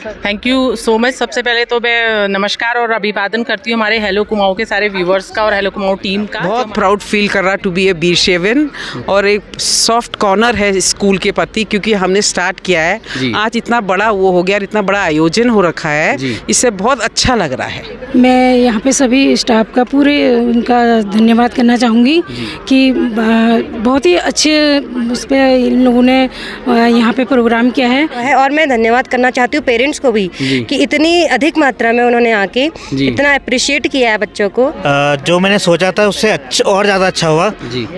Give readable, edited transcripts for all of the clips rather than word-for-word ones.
Thank you so much. सबसे पहले तो मैं नमस्कार और अभिवादन करती हूँ हमारे हेलो कुमाऊं के सारे व्यूवर्स का और हेलो कुमाऊं टीम का। बहुत प्राउड फील कर रहा टू बी ए बीरशेवन, और एक सॉफ्ट कॉर्नर है स्कूल के प्रति, क्योंकि हमने स्टार्ट किया है आज, इतना बड़ा वो हो गया और इतना बड़ा आयोजन हो रखा है, इससे बहुत अच्छा लग रहा है। मैं यहाँ पे सभी स्टाफ का पूरे उनका धन्यवाद करना चाहूँगी कि बहुत ही अच्छे उस पर इन लोगों ने यहाँ पे प्रोग्राम किया है। और मैं धन्यवाद करना चाहती हूँ पेरेंट्स को भी कि इतनी अधिक मात्रा में उन्होंने आके इतना अप्रिशिएट किया है बच्चों को। जो मैंने सोचा था उससे और ज़्यादा अच्छा हुआ,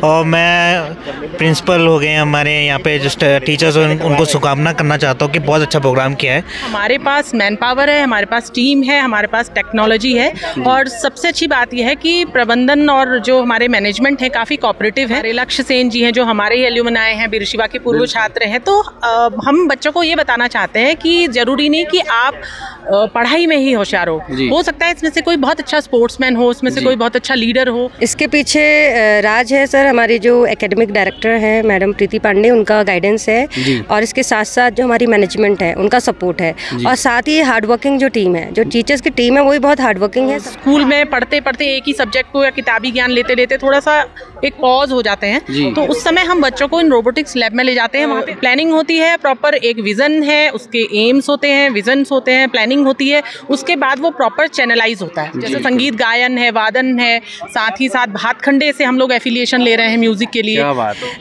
और मैं प्रिंसिपल हो गए हमारे यहाँ पे जो टीचर्स उनको शुभकामना करना चाहता हूँ कि बहुत अच्छा प्रोग्राम किया है। हमारे पास मैन पावर है, हमारे पास टीम है, हमारे पास टेक्नोलॉजी है, और सबसे अच्छी बात यह है कि प्रबंधन और जो हमारे मैनेजमेंट है काफ़ी कोऑपरेटिव है। लक्ष्य सेन जी हैं जो हमारे ही एल्यूमनाई हैं, बीरशिवा के पूर्व छात्र हैं। तो हम बच्चों को ये बताना चाहते हैं कि ज़रूरी नहीं कि आप पढ़ाई में ही होशियार हो सकता है इसमें से कोई बहुत अच्छा स्पोर्ट्समैन हो, उसमें से कोई बहुत अच्छा लीडर हो। इसके पीछे राज है सर, हमारी जो एकेडमिक डायरेक्टर है मैडम प्रीति पांडे, उनका गाइडेंस है, और इसके साथ साथ जो हमारी मैनेजमेंट है उनका सपोर्ट है, और साथ ही हार्ड वर्किंग जो टीम है, जो टीचर्स की टीम है वो भी बहुत हार्ड वर्किंग है। स्कूल में पढ़ते पढ़ते एक ही सब्जेक्ट को या किताबी ज्ञान लेते लेते थोड़ा सा एक पॉज हो जाते हैं, तो उस समय हम बच्चों को इन रोबोटिक्स लैब में ले जाते हैं। वहाँ पे प्लानिंग होती है, प्रॉपर एक विजन है, उसके एम्स होते हैं, विजन्स होते हैं, प्लानिंग होती है, उसके बाद वो प्रॉपर चैनलाइज होता है। जैसे संगीत गायन है, वादन है, साथ ही साथ भातखंडे से हम लोग एफिलिएशन ले रहे हैं म्यूजिक के लिए।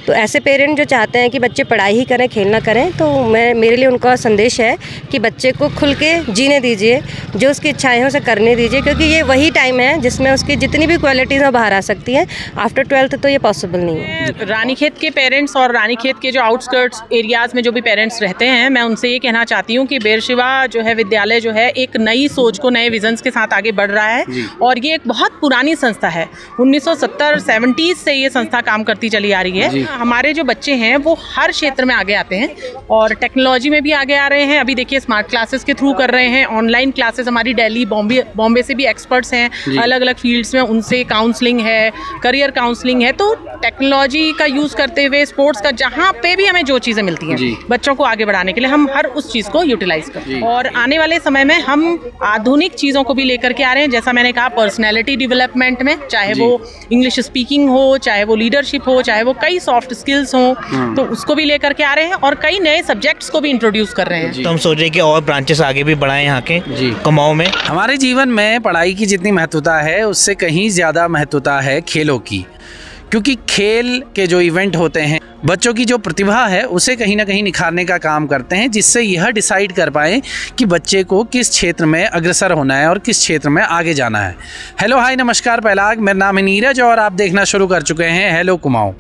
तो ऐसे पेरेंट जो चाहते हैं कि बच्चे पढ़ाई ही करें, खेल ना करें, तो मेरे लिए उनका संदेश है कि बच्चे को खुल के जीने दीजिए, जो उसकी इच्छाएं हैं उसे करने दीजिए, क्योंकि ये वही टाइम है जिसमें उसकी जितनी भी क्वालिटीज हैं बाहर आ सकती हैं। आफ्टर 12th तो ये पॉसिबल नहीं है। रानीखेत के पेरेंट्स और रानीखेत के जो आउटस्कर्ट्स एरियाज में जो भी पेरेंट्स रहते हैं, मैं उनसे ये कहना चाहती हूँ कि बीरशिवा जो है विद्यालय जो है एक नई सोच को, नए विजन्स के साथ आगे बढ़ रहा है, और ये एक बहुत पुरानी संस्था है। 1970-70 से ये संस्था काम करती चली आ रही है। हमारे जो बच्चे हैं वो हर क्षेत्र में आगे आते हैं और टेक्नोलॉजी में भी आगे आ रहे हैं। अभी देखिए स्मार्ट क्लासेस के थ्रू कर रहे हैं, ऑनलाइन क्लासेस हमारी दिल्ली बॉम्बे से भी एक्सपर्ट्स हैं अलग अलग फील्ड्स में, उनसे काउंसलिंग है, करियर काउंसलिंग है। तो टेक्नोलॉजी का यूज़ करते हुए स्पोर्ट्स का, जहाँ पे भी हमें जो चीज़ें मिलती हैं बच्चों को आगे बढ़ाने के लिए, हम हर उस चीज़ को यूटिलाइज करते हैं। और आने वाले समय में हम आधुनिक चीज़ों को भी लेकर के आ रहे हैं, जैसा मैंने कहा पर्सनैलिटी डेवलपमेंट में, चाहे वो इंग्लिश स्पीकिंग हो, चाहे वो लीडरशिप हो, चाहे वो कई सॉफ्ट स्किल्स हो, तो उसको भी लेकर के आ रहे हैं, और कई नए सब्जेक्ट्स को भी इंट्रोड्यूस कर रहे हैं। तो हम सोच रहे हैं कि और ब्रांचेस आगे भी बढ़ाएं यहाँ के कुमाऊं में। हमारे जीवन में पढ़ाई की जितनी महत्वता है उससे कहीं ज़्यादा महत्वता है खेलों की, क्योंकि खेल के जो इवेंट होते हैं बच्चों की जो प्रतिभा है उसे कहीं ना कहीं निखारने का काम करते हैं, जिससे यह डिसाइड कर पाएँ कि बच्चे को किस क्षेत्र में अग्रसर होना है और किस क्षेत्र में आगे जाना है। हेलो हाय नमस्कार पहलाग, मेरा नाम है नीरज और आप देखना शुरू कर चुके हैं हेलो कुमाऊं।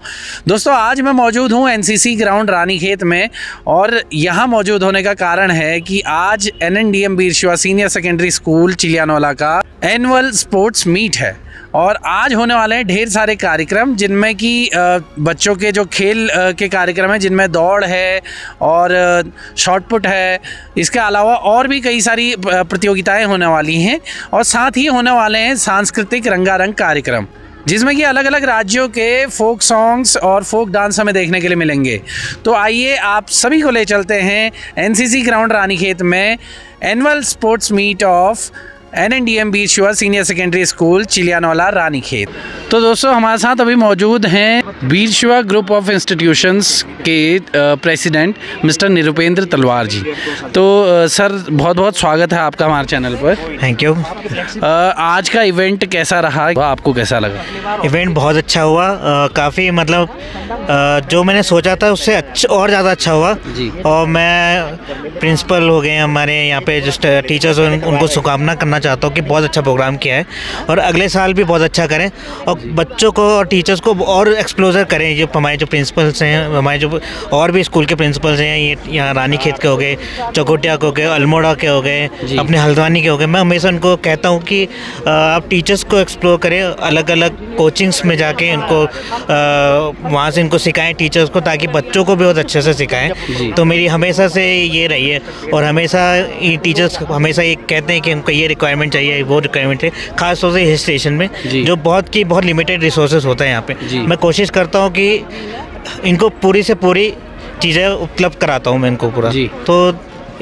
दोस्तों आज मैं मौजूद हूं एनसीसी ग्राउंड रानीखेत में, और यहाँ मौजूद होने का कारण है कि आज NNDM Birshiva senior secondary school चिलियानवाला का एनुअल स्पोर्ट्स मीट है, और आज होने वाले हैं ढेर सारे कार्यक्रम, जिनमें कि बच्चों के जो खेल के कार्यक्रम हैं, जिनमें दौड़ है और शॉटपुट है, इसके अलावा और भी कई सारी प्रतियोगिताएं होने वाली हैं, और साथ ही होने वाले हैं सांस्कृतिक रंगारंग कार्यक्रम, जिसमें कि अलग अलग राज्यों के फोक सॉन्ग्स और फोक डांस हमें देखने के लिए मिलेंगे। तो आइए आप सभी को ले चलते हैं एनसीसी ग्राउंड रानीखेत में annual sports meet of NNDM Birshiva senior secondary school Chilianaula Ranikhet. तो दोस्तों हमारे साथ अभी मौजूद हैं बीरशिवा ग्रुप ऑफ इंस्टीट्यूशंस के प्रेसिडेंट मिस्टर निरुपेंद्र तलवार जी। तो सर बहुत बहुत स्वागत है आपका हमारे चैनल पर। Thank you. आज का इवेंट कैसा रहा, आपको कैसा लगा? इवेंट बहुत अच्छा हुआ, काफ़ी मतलब जो मैंने सोचा था उससे और ज़्यादा अच्छा हुआ, और मैं प्रिंसिपल हो गए हमारे यहाँ पे जो टीचर्स उनको शुभकामना करना चाहता हूँ कि बहुत अच्छा प्रोग्राम किया है, और अगले साल भी बहुत अच्छा करें, और बच्चों को और टीचर्स को और एक्सप्लोजर करें। जो हमारे जो प्रिंसिपल्स हैं, हमारे जो और भी स्कूल के प्रिंसिपल्स हैं, ये यहाँ रानीखेत के हो गए, चकोटिया के हो गए, अल्मोड़ा के हो गए, अपने हल्द्वानी के हो गए, मैं हमेशा उनको कहता हूँ कि आप टीचर्स को एक्सप्लोर करें, अलग अलग कोचिंग्स में जाके इनको वहाँ से इनको सिखाएं टीचर्स को, ताकि बच्चों को भी बहुत अच्छे से सिखाएं। तो मेरी हमेशा से ये रही है, और हमेशा टीचर्स हमेशा ये कहते हैं कि उनको ये रिक्वायरमेंट चाहिए, वो रिक्वायरमेंट है, खास तौर से हिल स्टेशन में जो बहुत लिमिटेड रिसोर्सेज होता है यहाँ पे। मैं कोशिश करता हूँ कि इनको पूरी से पूरी चीज़ें उपलब्ध कराता हूँ मैं इनको पूरा। तो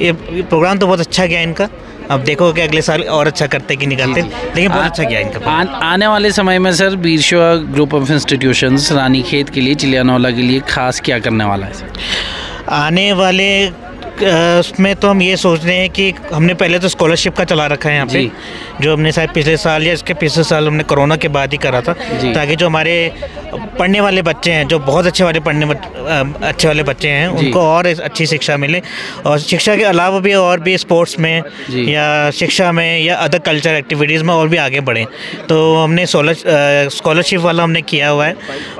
ये प्रोग्राम तो बहुत अच्छा गया इनका। अब देखो कि अगले साल और अच्छा करते कि नहीं करते, लेकिन बहुत अच्छा गया इनका। आने वाले समय में sir Bir Shiva group of institutions Ranikhet के लिए, चिलियानौला के लिए खास क्या करने वाला है सर? आने वाले उसमें तो हम ये सोच रहे हैं कि हमने पहले तो स्कॉलरशिप का चला रखा है यहाँ पे, जो हमने शायद पिछले साल या इसके पिछले साल हमने कोरोना के बाद ही करा था, ताकि जो हमारे पढ़ने वाले बच्चे हैं, जो बहुत अच्छे वाले बच्चे हैं, उनको और अच्छी शिक्षा मिले, और शिक्षा के अलावा भी और भी स्पोर्ट्स में या शिक्षा में या अदर कल्चर एक्टिविटीज़ में और भी आगे बढ़ें। तो हमने स्कॉलरशिप वाला हमने किया हुआ है।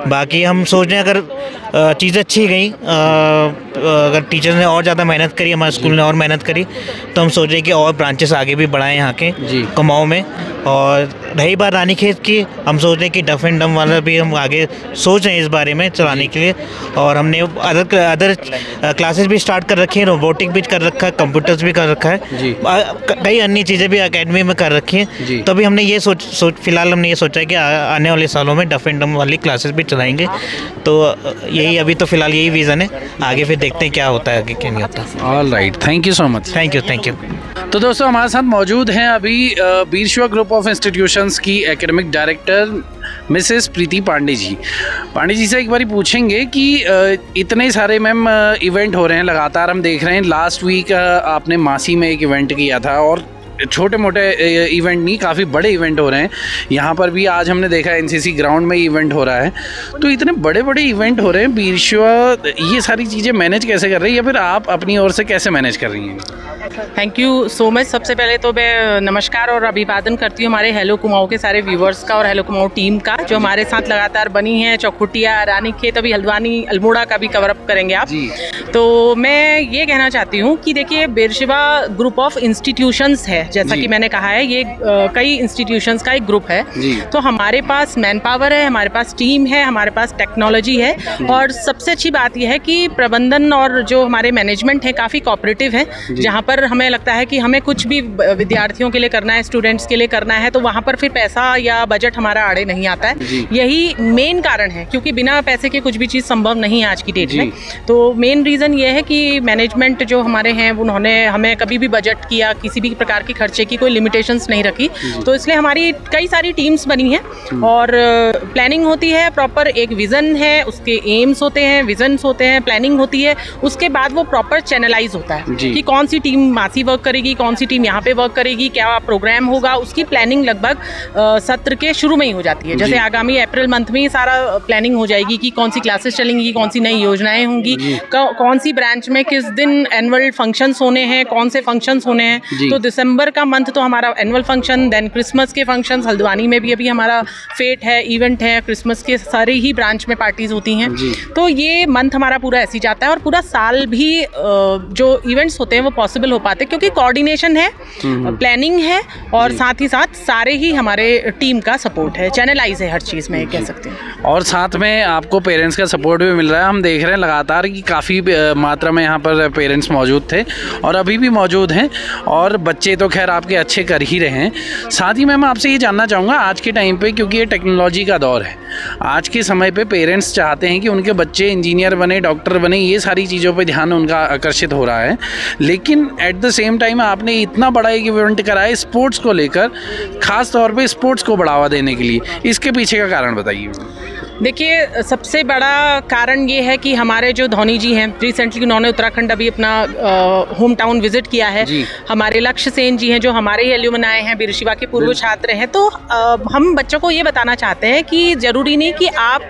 बाकी हम सोच रहे हैं अगर चीज़ें अच्छी गई, अगर टीचर्स ने और ज़्यादा मेहनत करी, हमारे स्कूल ने और मेहनत करी, तो हम सोच रहे हैं कि और ब्रांचेस आगे भी बढ़ाएं यहाँ के कुमाऊं में। और रही बात रानीखेत की, हम सोच रहे हैं कि डफ एंड डम वाला भी हम आगे सोच रहे हैं इस बारे में चलाने के लिए। और हमने अदर क्लासेस भी स्टार्ट कर रखी हैं, रोबोटिक भी कर रखा है, कंप्यूटर्स भी कर रखा है, कई अन्य चीज़ें भी अकेडमी में कर रखी हैं। तो अभी हमने ये फिलहाल हमने ये सोचा है कि आने वाले सालों में डफ एंड डम वाली क्लासेस भी चलाएंगे। तो यही अभी तो फिलहाल यही विज़न है, आगे फिर देखते हैं क्या होता है, आगे क्या नहीं होता। All right, thank you so much. Thank you. तो दोस्तों हमारे साथ मौजूद हैं अभी बीर शिवा ग्रुप ऑफ इंस्टीट्यूशंस की एकेडमिक डायरेक्टर मिसेस प्रीति पांडे जी। पांडे जी से एक बार पूछेंगे कि इतने सारे मैम इवेंट हो रहे हैं लगातार, हम देख रहे हैं लास्ट वीक आपने मासी में एक इवेंट किया था, और छोटे मोटे इवेंट नहीं, काफ़ी बड़े इवेंट हो रहे हैं। यहाँ पर भी आज हमने देखा एनसीसी ग्राउंड में इवेंट हो रहा है। तो इतने बड़े बड़े इवेंट हो रहे हैं, बीर शिवा ये सारी चीज़ें मैनेज कैसे कर रही है, या फिर आप अपनी ओर से कैसे मैनेज कर रही हैं? Thank you so much. सबसे पहले तो मैं नमस्कार और अभिवादन करती हूँ हमारे हेलो कुमाऊं के सारे व्यूवर्स का और हेलो कुमाऊं टीम का, जो हमारे साथ लगातार बनी है। चौखुटिया, रानीखेत, अभी हल्द्वानी, अल्मोड़ा का भी कवर अप करेंगे आप। तो मैं ये कहना चाहती हूँ कि देखिए, बीर शिवा ग्रुप ऑफ इंस्टीट्यूशंस है, जैसा कि मैंने कहा है, ये कई इंस्टीट्यूशंस का एक ग्रुप है। तो हमारे पास मैन पावर है, हमारे पास टीम है, हमारे पास टेक्नोलॉजी है, और सबसे अच्छी बात यह है कि प्रबंधन और जो हमारे मैनेजमेंट है काफ़ी कोऑपरेटिव है। जहाँ पर हमें लगता है कि हमें कुछ भी विद्यार्थियों के लिए करना है, स्टूडेंट्स के लिए करना है, तो वहाँ पर फिर पैसा या बजट हमारा आड़े नहीं आता है। यही मेन कारण है, क्योंकि बिना पैसे के कुछ भी चीज़ संभव नहीं है आज की डेट में। तो मेन रीज़न ये है कि मैनेजमेंट जो हमारे हैं, उन्होंने हमें कभी भी बजट किया किसी भी प्रकार के खर्चे की कोई लिमिटेशंस नहीं रखी। तो इसलिए हमारी कई सारी टीम्स बनी हैं और प्लानिंग होती है प्रॉपर, एक विज़न है, उसके एम्स होते हैं, विजन्स होते हैं, प्लानिंग होती है, उसके बाद वो प्रॉपर चैनलाइज होता है कि कौन सी टीम मासी वर्क करेगी, कौन सी टीम यहाँ पे वर्क करेगी, क्या प्रोग्राम होगा। उसकी प्लानिंग लगभग सत्र के शुरू में ही हो जाती है। जैसे आगामी अप्रैल मंथ में ही सारा प्लानिंग हो जाएगी कि कौन सी क्लासेस चलेंगी, कौन सी नई योजनाएं होंगी, कौन सी ब्रांच में किस दिन एनुअल फंक्शंस होने हैं, कौन से फंक्शंस होने हैं। तो दिसंबर का मंथ तो हमारा एनुअल फंक्शन, देन क्रिसमस के फंक्शंस, हल्द्वानी में भी अभी हमारा फेट है, इवेंट है, क्रिसमस के सारे ही ब्रांच में पार्टीज होती हैं। तो ये मंथ हमारा पूरा ऐसे जाता है, और पूरा साल भी जो इवेंट्स होते हैं वो पॉसिबल हो पाते हैं, क्योंकि कोऑर्डिनेशन है, प्लानिंग है, और साथ ही साथ सारे ही हमारे टीम का सपोर्ट है, चैनलाइज है हर चीज़ में, कह सकते हैं। और साथ में आपको पेरेंट्स का सपोर्ट भी मिल रहा है। हम देख रहे हैं लगातार कि काफ़ी मात्रा में यहाँ पर पेरेंट्स मौजूद थे और अभी भी मौजूद हैं, और बच्चे तो खैर आपके अच्छे कर ही रहे हैं। साथ ही मैं आपसे ये जानना चाहूँगा, आज के टाइम पे, क्योंकि ये टेक्नोलॉजी का दौर है, आज के समय पे पेरेंट्स चाहते हैं कि उनके बच्चे इंजीनियर बने, डॉक्टर बने, ये सारी चीज़ों पे ध्यान उनका आकर्षित हो रहा है। लेकिन एट द सेम टाइम आपने इतना बड़ा एक इवेंट कराया स्पोर्ट्स को लेकर, खास तौर पे स्पोर्ट्स को बढ़ावा देने के लिए, इसके पीछे का कारण बताइए। देखिए, सबसे बड़ा कारण ये है कि हमारे जो धोनी जी हैं, रिसेंटली उन्होंने उत्तराखंड अभी अपना होम टाउन विजिट किया है। हमारे लक्ष्य सेन जी हैं, जो हमारे ही एल्यूमनाई हैं, बीर शिवा के पूर्व छात्र हैं। तो हम बच्चों को ये बताना चाहते हैं कि ज़रूरी नहीं कि आप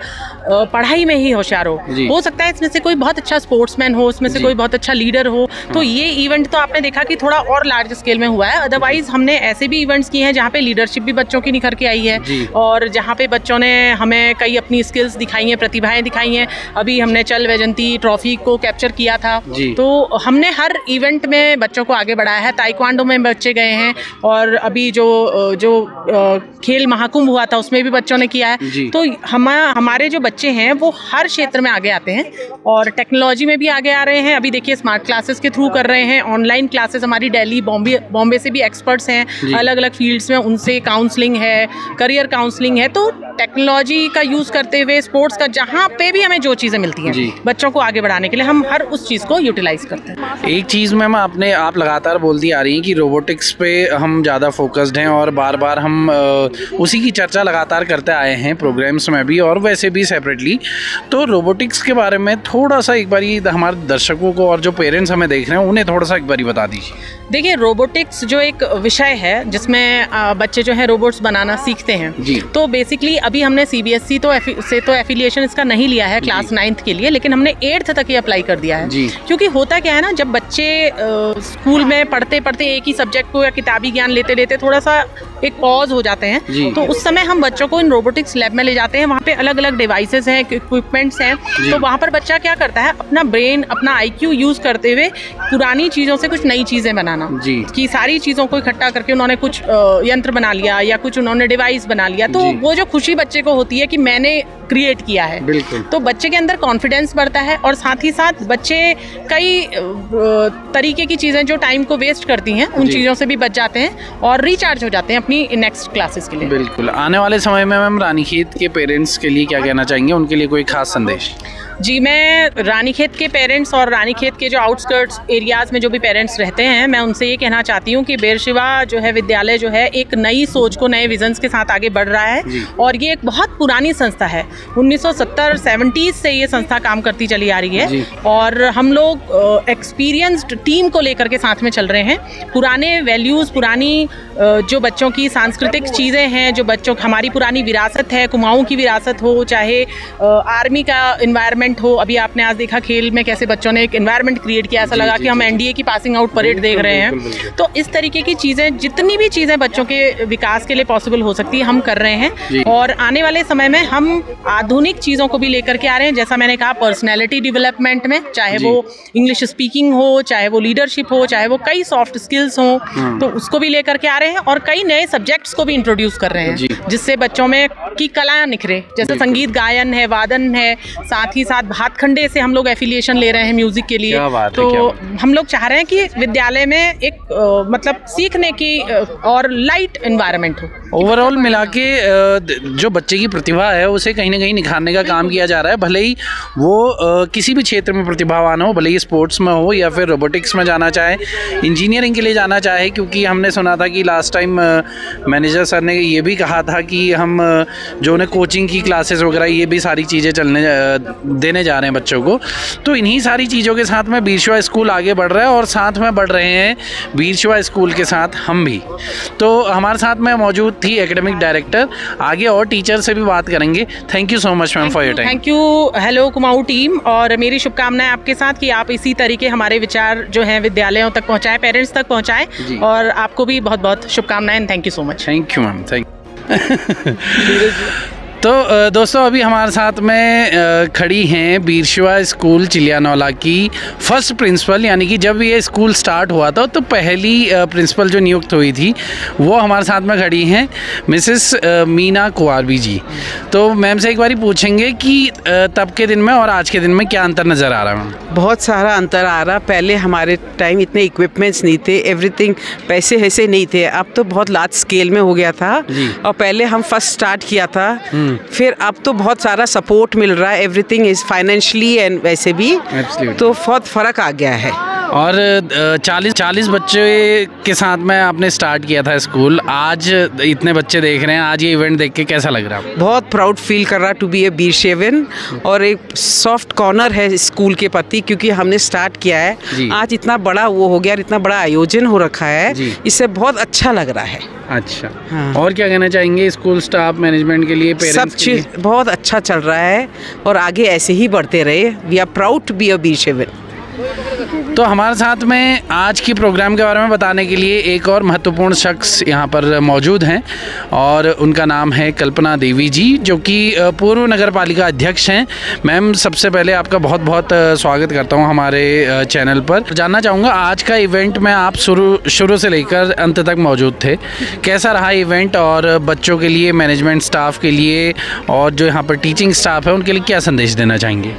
पढ़ाई में ही होशियार हो सकता है इसमें से कोई बहुत अच्छा स्पोर्ट्समैन हो, उसमें से कोई बहुत अच्छा लीडर हो। तो ये इवेंट तो आपने देखा कि थोड़ा और लार्ज स्केल में हुआ है। अदरवाइज हमने ऐसे भी इवेंट्स किए हैं जहाँ पे लीडरशिप भी बच्चों की निखर के आई है, और जहाँ पे बच्चों ने हमें कई अपनी स्किल्स दिखाई हैं, प्रतिभाएं दिखाई हैं। अभी हमने चल वैजंती ट्रॉफी को कैप्चर किया था। तो हमने हर इवेंट में बच्चों को आगे बढ़ाया है। ताइक्वांडो में बच्चे गए हैं, और अभी जो खेल महाकुंभ हुआ था उसमें भी बच्चों ने किया है। तो हमारे जो बच्चे हैं वो हर क्षेत्र में आगे आते हैं, और टेक्नोलॉजी में भी आगे आ रहे हैं। अभी देखिए, स्मार्ट क्लासेस के थ्रू कर रहे हैं, ऑनलाइन क्लासेस हमारी दिल्ली, बॉम्बे से भी एक्सपर्ट्स हैं अलग अलग फील्ड्स में, उनसे काउंसलिंग है, करियर काउंसलिंग है। तो टेक्नोलॉजी का यूज़ करते करते हुए, स्पोर्ट्स का जहाँ पे भी हमें जो चीज़ें मिलती हैं बच्चों को आगे बढ़ाने के लिए, हम हर उस चीज़ को यूटिलाइज करते हैं। एक चीज़ मैम आप लगातार बोलती आ रही हैं कि रोबोटिक्स पे हम ज़्यादा फोकस्ड हैं और बार बार हम उसी की चर्चा लगातार करते आए हैं प्रोग्राम्स में भी और वैसे भी सेपरेटली। तो रोबोटिक्स के बारे में थोड़ा सा एक बारी हमारे दर्शकों को और जो पेरेंट्स हमें देख रहे हैं उन्हें थोड़ा सा एक बारी बता दीजिए। देखिए, रोबोटिक्स जो एक विषय है जिसमें बच्चे जो है रोबोट्स बनाना सीखते हैं, तो बेसिकली अभी हमने CBSE से तो एफिलिएशन इसका नहीं लिया है क्लास 9th के लिए, लेकिन हमने 8th तक ही अप्लाई कर दिया है। क्योंकि होता क्या है ना, जब बच्चे स्कूल में पढ़ते पढ़ते एक ही सब्जेक्ट को या किताबी ज्ञान लेते लेते थोड़ा सा एक पॉज हो जाते हैं, तो उस समय हम बच्चों को इन रोबोटिक्स लैब में ले जाते हैं। वहाँ पे अलग अलग डिवाइसेस हैं, इक्विपमेंट्स हैं, तो वहाँ पर बच्चा क्या करता है, अपना ब्रेन, अपना IQ यूज करते हुए पुरानी चीज़ों से कुछ नई चीज़ें बनाना, कि सारी चीज़ों को इकट्ठा करके उन्होंने कुछ यंत्र बना लिया या कुछ उन्होंने डिवाइस बना लिया। तो वो जो खुशी बच्चे को होती है कि मैंने क्रिएट किया है, तो बच्चे के अंदर कॉन्फिडेंस बढ़ता है और साथ ही साथ बच्चे कई तरीके की चीज़ें जो टाइम को वेस्ट करती हैं उन चीज़ों से भी बच जाते हैं और रिचार्ज हो जाते हैं अपनी नेक्स्ट क्लासेस के लिए। बिल्कुल। आने वाले समय में मैम रानीखेत के पेरेंट्स के लिए क्या कहना चाहेंगे, उनके लिए कोई खास संदेश? जी, मैं रानीखेत के पेरेंट्स और रानीखेत के जो आउटस्कर्ट्स एरियाज़ में जो भी पेरेंट्स रहते हैं, मैं उनसे ये कहना चाहती हूँ कि बेरशिवा जो है विद्यालय जो है एक नई सोच को, नए विजन्स के साथ आगे बढ़ रहा है और ये एक बहुत पुरानी संस्था है। 1970-70 से ये संस्था काम करती चली आ रही है और हम लोग एक्सपीरियंस्ड टीम को लेकर के साथ में चल रहे हैं। पुराने वैल्यूज़, पुरानी जो बच्चों की सांस्कृतिक चीज़ें हैं, जो बच्चों हमारी पुरानी विरासत है, कुमाऊँ की विरासत हो, चाहे आर्मी का इन्वायरमेंट हो। अभी आपने आज देखा खेल में कैसे बच्चों ने एक एनवायरनमेंट क्रिएट किया, ऐसा लगा कि हम NDA की पासिंग आउट परेड देख रहे हैं। तो इस तरीके की चीज़ें, जितनी भी चीज़ें बच्चों के विकास के लिए पॉसिबल हो सकती है, हम कर रहे हैं और आने वाले समय में हम आधुनिक चीज़ों को भी लेकर के आ रहे हैं। जैसा मैंने कहा, पर्सनैलिटी डेवलपमेंट में, चाहे वो इंग्लिश स्पीकिंग हो, चाहे वो लीडरशिप हो, चाहे वो कई सॉफ्ट स्किल्स हो, तो उसको भी लेकर के आ रहे हैं और कई नए सब्जेक्ट्स को भी इंट्रोड्यूस कर रहे हैं जिससे बच्चों में की कला निखरे। जैसे संगीत गायन है, वादन है, साथ ही साथ भातखंडे से हम लोग एफिलिएशन ले रहे हैं म्यूजिक के लिए। तो हम लोग चाह रहे हैं कि विद्यालय में एक मतलब सीखने की और लाइट एनवायरनमेंट हो। ओवरऑल मिला के जो बच्चे की प्रतिभा है उसे कहीं ना कहीं निखारने का काम किया जा रहा है। भले ही वो किसी भी क्षेत्र में प्रतिभावान हो, भले ही स्पोर्ट्स में हो या फिर रोबोटिक्स में जाना चाहे, इंजीनियरिंग के लिए जाना चाहे, क्योंकि हमने सुना था कि लास्ट टाइम मैनेजर सर ने ये भी कहा था कि हम जो उन्हें कोचिंग की क्लासेस वगैरह ये भी सारी चीज़ें देने जा रहे हैं बच्चों को। तो इन्हीं सारी चीज़ों के साथ में बीरशिवा स्कूल आगे बढ़ रहा है और साथ में बढ़ रहे हैं बीरशिवा स्कूल के साथ हम भी। तो हमारे साथ में मौजूद थी एकेडमिक डायरेक्टर। आगे और टीचर से भी बात करेंगे। Thank you so much ma'am for your time. Thank you. Hello Kumaon team, और मेरी शुभकामनाएं आपके साथ कि आप इसी तरीके हमारे विचार जो हैं विद्यालयों तक पहुँचाएं, पेरेंट्स तक पहुँचाएं, और आपको भी बहुत बहुत शुभकामनाएं। Thank you so much. Thank you ma'am. Thank तो दोस्तों, अभी हमारे साथ में खड़ी हैं बीरशिवा स्कूल चिलियानौला की फर्स्ट प्रिंसिपल, यानी कि जब ये स्कूल स्टार्ट हुआ था तो पहली प्रिंसिपल जो नियुक्त हुई थी वो हमारे साथ में खड़ी हैं मिसेस मीना कुआरबी जी। तो मैम से एक बारी पूछेंगे कि तब के दिन में और आज के दिन में क्या अंतर नज़र आ रहा है? बहुत सारा अंतर आ रहा। पहले हमारे टाइम इतने इक्विपमेंट्स नहीं थे, एवरीथिंग पैसे ऐसे नहीं थे। अब तो बहुत लार्ज स्केल में हो गया था और पहले हम फर्स्ट स्टार्ट किया था, फिर अब तो बहुत सारा सपोर्ट मिल रहा है, एवरीथिंग इज़ फाइनेंशियली एंड वैसे भी तो बहुत फ़र्क आ गया है। और 40 बच्चे के साथ में आपने स्टार्ट किया था स्कूल, आज इतने बच्चे देख रहे हैं, आज ये इवेंट देख के कैसा लग रहा है? बहुत प्राउड फील कर रहा टू बी ए बीरशेवन, और एक सॉफ्ट कॉर्नर है स्कूल के प्रति, क्योंकि हमने स्टार्ट किया है। आज इतना बड़ा वो हो गया, इतना बड़ा आयोजन हो रखा है, इससे बहुत अच्छा लग रहा है। अच्छा, हाँ। और क्या कहना चाहेंगे स्कूल स्टाफ, मैनेजमेंट के लिए, पेरेंट्स? सब चीज़ बहुत अच्छा चल रहा है और आगे ऐसे ही बढ़ते रहे। We are proud to be a Birshevan. तो हमारे साथ में आज की प्रोग्राम के बारे में बताने के लिए एक और महत्वपूर्ण शख्स यहाँ पर मौजूद हैं, और उनका नाम है कल्पना देवी जी, जो कि पूर्व नगर पालिका अध्यक्ष हैं। मैम, सबसे पहले आपका बहुत बहुत स्वागत करता हूँ हमारे चैनल पर। जानना चाहूँगा, आज का इवेंट में आप शुरू से लेकर अंत तक मौजूद थे, कैसा रहा इवेंट, और बच्चों के लिए, मैनेजमेंट स्टाफ के लिए और जो यहाँ पर टीचिंग स्टाफ है उनके लिए क्या संदेश देना चाहेंगे?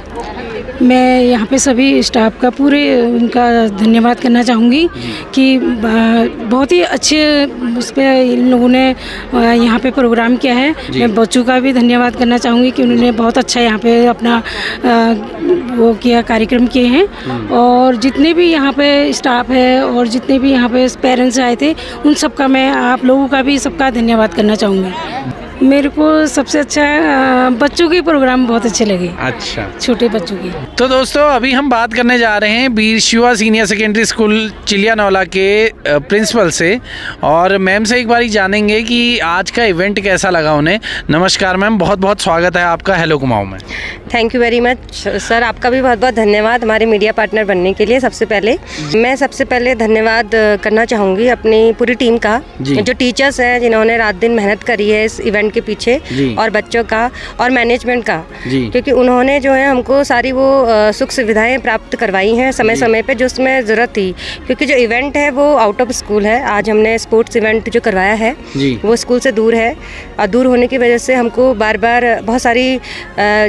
मैं यहाँ पे सभी स्टाफ का पूरे उनका धन्यवाद करना चाहूँगी कि बहुत ही अच्छे उस पर इन लोगों ने यहाँ पे प्रोग्राम किया है। मैं बच्चों का भी धन्यवाद करना चाहूँगी कि उन्होंने बहुत अच्छा यहाँ पे अपना वो किया, कार्यक्रम किए हैं। और जितने भी यहाँ पे स्टाफ है और जितने भी यहाँ पे पेरेंट्स आए थे, उन सबका मैं आप लोगों का भी सबका धन्यवाद करना चाहूँगी। मेरे को सबसे अच्छा बच्चों के प्रोग्राम बहुत अच्छे लगे। अच्छा, छोटे बच्चों की। तो दोस्तों अभी हम बात करने जा रहे हैं Vir Shiva senior secondary school Chilianaula के प्रिंसिपल से, और मैम से एक बारी जानेंगे कि आज का इवेंट कैसा लगा उन्हें। नमस्कार मैम, बहुत बहुत स्वागत है आपका हेलो कुमाऊं में। Thank you very much sir, आपका भी बहुत बहुत धन्यवाद हमारे मीडिया पार्टनर बनने के लिए। सबसे पहले धन्यवाद करना चाहूँगी अपनी पूरी टीम का, जो टीचर्स हैं जिन्होंने रात दिन मेहनत करी है इस इवेंट के पीछे, और बच्चों का और मैनेजमेंट का, क्योंकि उन्होंने जो है हमको सारी वो सुख सुविधाएं प्राप्त करवाई हैं समय समय पे जो उसमें ज़रूरत थी। क्योंकि जो इवेंट है वो आउट ऑफ स्कूल है। आज हमने स्पोर्ट्स इवेंट जो करवाया है वो स्कूल से दूर है, और दूर होने की वजह से हमको बार बार बहुत सारी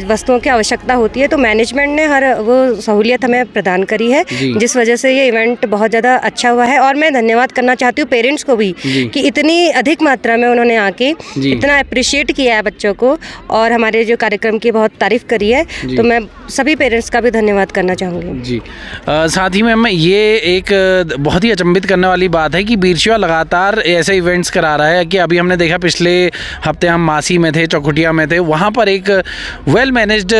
वस्तुओं की आवश्यकता होती है। तो मैनेजमेंट ने हर वो सहूलियत हमें प्रदान करी है, जिस वजह से ये इवेंट बहुत ज़्यादा अच्छा हुआ है। और मैं धन्यवाद करना चाहती हूँ पेरेंट्स को भी कि इतनी अधिक मात्रा में उन्होंने आके इतना अप्रिशिएट किया है बच्चों को, और हमारे जो कार्यक्रम की बहुत तारीफ करी है। तो मैं सभी पेरेंट्स का भी धन्यवाद करना चाहूँगी जी। साथ ही मैम ये एक बहुत ही अचंभित करने वाली बात है कि वीर शिवा लगातार ऐसे इवेंट्स करा रहा है कि अभी हमने देखा पिछले हफ्ते हम मासी में थे, चौखुटिया में थे, वहाँ पर एक वेल मैनेज्ड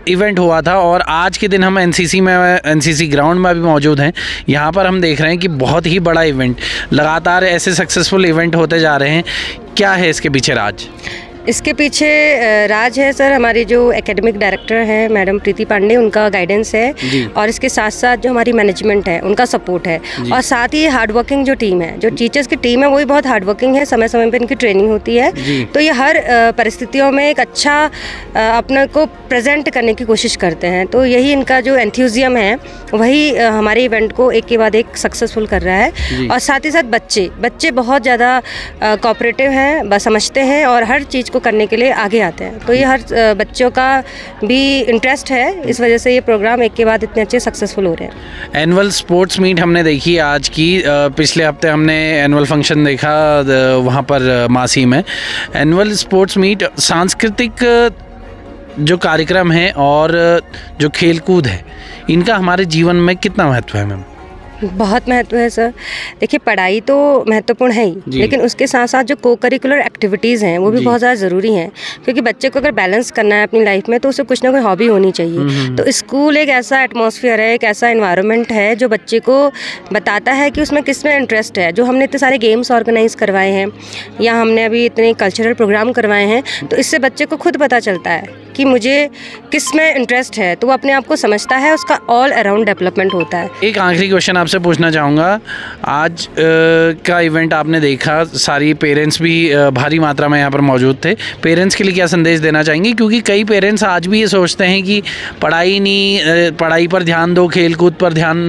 इवेंट हुआ था। और आज के दिन हम एनसीसी ग्राउंड में भी मौजूद हैं। यहाँ पर हम देख रहे हैं कि बहुत ही बड़ा इवेंट, लगातार ऐसे सक्सेसफुल इवेंट होते जा रहे हैं। क्या है इसके पीछे राज? इसके पीछे राज है सर, हमारी जो एकेडमिक डायरेक्टर हैं मैडम प्रीति पांडे, उनका गाइडेंस है, और इसके साथ साथ जो हमारी मैनेजमेंट है उनका सपोर्ट है, और साथ ही हार्ड वर्किंग जो टीम है, जो टीचर्स की टीम है वो भी बहुत हार्ड वर्किंग है। समय समय पर इनकी ट्रेनिंग होती है, तो ये हर परिस्थितियों में एक अच्छा अपने को प्रेजेंट करने की कोशिश करते हैं। तो यही इनका जो एंथुजियम है वही हमारे इवेंट को एक के बाद एक सक्सेसफुल कर रहा है। और साथ ही साथ बच्चे बहुत ज़्यादा कोऑपरेटिव हैं, समझते हैं और हर चीज़ करने के लिए आगे आते हैं। तो ये हर बच्चों का भी इंटरेस्ट है, इस वजह से ये प्रोग्राम एक के बाद इतने अच्छे सक्सेसफुल हो रहे हैं। एनुअल स्पोर्ट्स मीट हमने देखी आज की, पिछले हफ्ते हमने एनुअल फंक्शन देखा वहाँ पर मासी में। एनुअल स्पोर्ट्स मीट सांस्कृतिक जो कार्यक्रम है और जो खेलकूद है, इनका हमारे जीवन में कितना महत्व है मैम? बहुत महत्व है सर। देखिए पढ़ाई तो महत्वपूर्ण है ही, लेकिन उसके साथ साथ जो को करिकुलर एक्टिविटीज़ हैं वो भी बहुत ज़्यादा ज़रूरी हैं, क्योंकि बच्चे को अगर बैलेंस करना है अपनी लाइफ में तो उसे कुछ ना कोई हॉबी होनी चाहिए। तो स्कूल एक ऐसा एटमॉस्फेयर है, एक ऐसा इन्वायरमेंट है जो बच्चे को बताता है कि उसमें किस में इंटरेस्ट है। जो हमने इतने सारे गेम्स ऑर्गेनाइज करवाए हैं या हमने अभी इतने कल्चरल प्रोग्राम करवाए हैं, तो इससे बच्चे को खुद पता चलता है कि मुझे किस में इंटरेस्ट है, तो वो अपने आप को समझता है, उसका ऑल अराउंड डेवलपमेंट होता है। एक आखिरी क्वेश्चन आपसे पूछना चाहूँगा, आज का इवेंट आपने देखा, सारी पेरेंट्स भी भारी मात्रा में यहाँ पर मौजूद थे। पेरेंट्स के लिए क्या संदेश देना चाहेंगे? क्योंकि कई पेरेंट्स आज भी ये सोचते हैं कि पढ़ाई पर ध्यान दो, खेलकूद पर ध्यान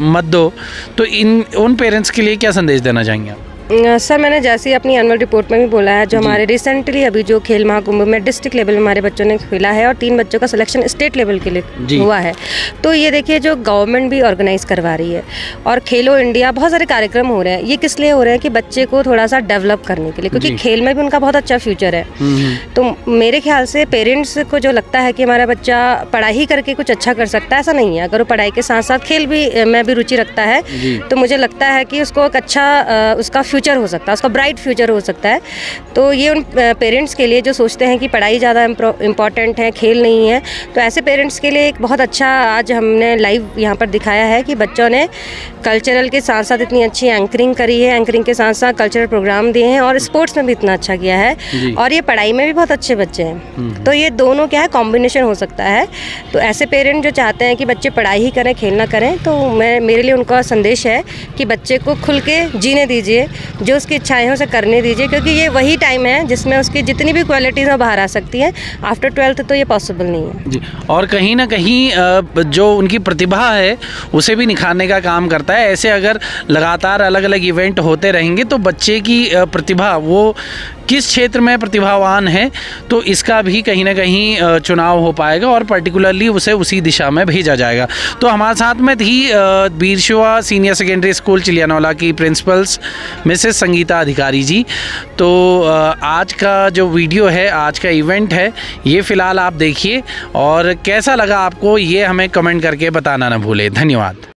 मत दो, तो उन पेरेंट्स के लिए क्या संदेश देना चाहेंगे आप? सर मैंने जैसे ही अपनी एनुअल रिपोर्ट में भी बोला है, जो हमारे रिसेंटली अभी जो खेल महाकुंभ में डिस्ट्रिक्ट लेवल में हमारे बच्चों ने खेला है और 3 बच्चों का सिलेक्शन स्टेट लेवल के लिए हुआ है। तो ये देखिए जो गवर्नमेंट भी ऑर्गेनाइज करवा रही है और खेलो इंडिया, बहुत सारे कार्यक्रम हो रहे हैं। ये किस लिए हो रहे हैं कि बच्चे को थोड़ा सा डेवलप करने के लिए, क्योंकि खेल में भी उनका बहुत अच्छा फ्यूचर है। तो मेरे ख्याल से पेरेंट्स को जो लगता है कि हमारा बच्चा पढ़ाई ही करके कुछ अच्छा कर सकता है, ऐसा नहीं है। अगर वो पढ़ाई के साथ साथ खेल भी में भी रुचि रखता है तो मुझे लगता है कि उसको एक अच्छा उसका फ्यूचर हो सकता है, उसका ब्राइट फ्यूचर हो सकता है। तो ये उन पेरेंट्स के लिए जो सोचते हैं कि पढ़ाई ज़्यादा इम्पॉर्टेंट है, खेल नहीं है, तो ऐसे पेरेंट्स के लिए एक बहुत अच्छा आज हमने लाइव यहाँ पर दिखाया है कि बच्चों ने कल्चरल के साथ साथ इतनी अच्छी एंकरिंग करी है, एंकरिंग के साथ साथ कल्चरल प्रोग्राम दिए हैं और स्पोर्ट्स में भी इतना अच्छा किया है, और ये पढ़ाई में भी बहुत अच्छे बच्चे हैं। तो ये दोनों क्या है, कॉम्बिनेशन हो सकता है। तो ऐसे पेरेंट जो चाहते हैं कि बच्चे पढ़ाई ही करें, खेल ना करें, तो मेरे लिए उनका संदेश है कि बच्चे को खुल के जीने दीजिए, जो उसकी इच्छाएं हैं उसे करने दीजिए, क्योंकि ये वही टाइम है जिसमें उसकी जितनी भी क्वालिटीज़ हैं बाहर आ सकती हैं। आफ्टर 12th तो ये पॉसिबल नहीं है जी। और कहीं ना कहीं जो उनकी प्रतिभा है उसे भी निखारने का काम करता है। ऐसे अगर लगातार अलग अलग इवेंट होते रहेंगे तो बच्चे की प्रतिभा वो किस क्षेत्र में प्रतिभावान है, तो इसका भी कहीं ना कहीं चुनाव हो पाएगा और पर्टिकुलरली उसे उसी दिशा में भेजा जाएगा। तो हमारे साथ में थी Vir Shiva senior secondary school Chilianaula की प्रिंसिपल्स मिसेस संगीता अधिकारी जी। तो आज का जो वीडियो है, आज का इवेंट है, ये फ़िलहाल आप देखिए और कैसा लगा आपको ये हमें कमेंट करके बताना ना भूलें। धन्यवाद।